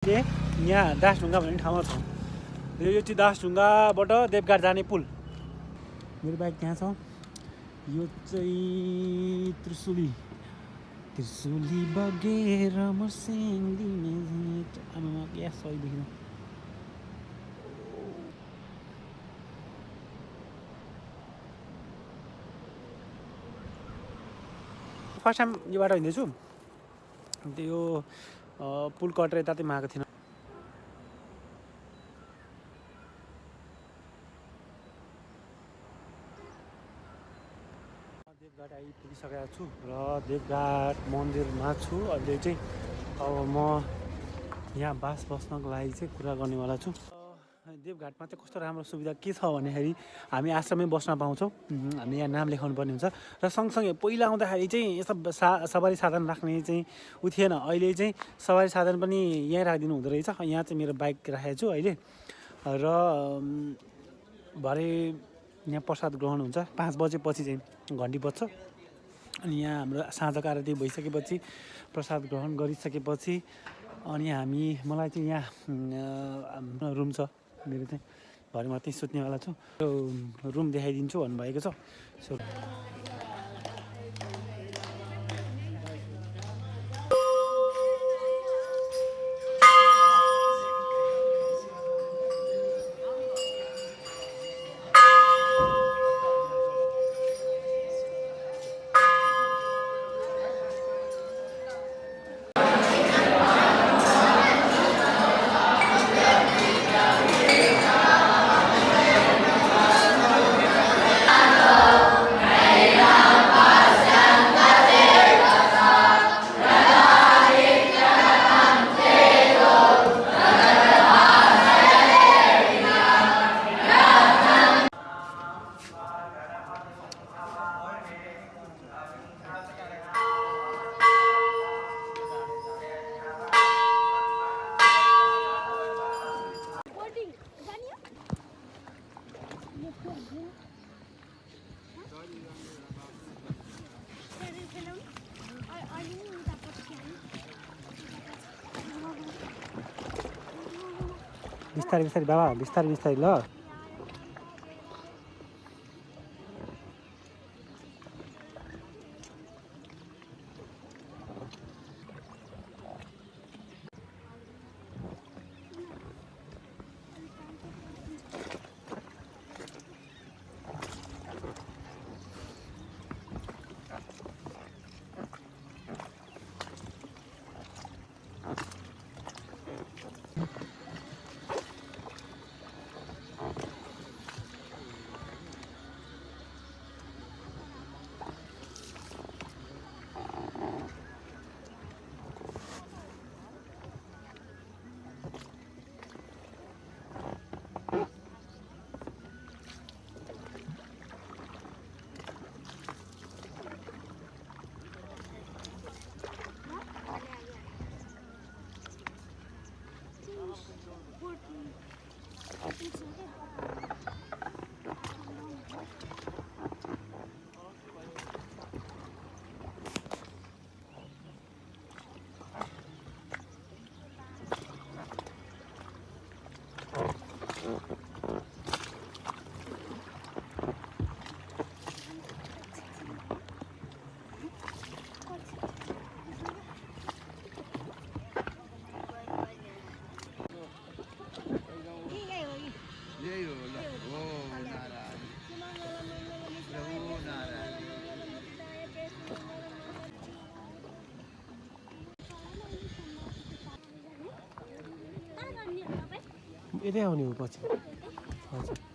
यहाँ दासढुङ्गा भन्ने ठाउँमा छौँ। यो चाहिँ दासढुङ्गाबाट देवघाट जाने पुल। मेरो बाइक त्यहाँ छ। यो चाहिँ त्रिशुली बगेर मर्स्याङदिने आमामा क्या सही देखिन। फर्स्ट टाइम यो बाटो हिँड्दैछु। यो पुल कटेर यता चाहिँ आएको थिएन। देवघाट आइपुगिसकेको छु र देवघाट मन्दिरमा छु। अहिले चाहिँ अब म यहाँ बास बस्नको लागि चाहिँ कुरा गर्नेवाला छु। देवघाटमा चाहिँ कस्तो राम्रो सुविधा के छ भन्दाखेरि हामी आश्रममै बस्न पाउँछौँ। हामी यहाँ नाम लेखाउनु पर्ने हुन्छ र सँगसँगै पहिला आउँदाखेरि चाहिँ सवारी साधन राख्ने चाहिँ उ थिएन। अहिले चाहिँ सवारी साधन पनि यहीँ राखिदिनु हुँदो रहेछ। यहाँ चाहिँ मेरो बाइक राखेको छु अहिले र भरे यहाँ प्रसाद ग्रहण हुन्छ 5 बजेपछि चाहिँ घन्टी बज्छ। अनि यहाँ हाम्रो साँझको आरती भइसकेपछि प्रसाद ग्रहण गरिसकेपछि अनि मलाई चाहिँ यहाँ रुम छ मेरो चाहिँ भरे म त्यहीँ सुत्नेवाला छु। रुम देखाइदिन्छु भन्नुभएको छ। सो बिस्तारै बिस्तारै बाबा बिस्तारै बिस्तारै ल। यतै आउने हो पछि। हजुर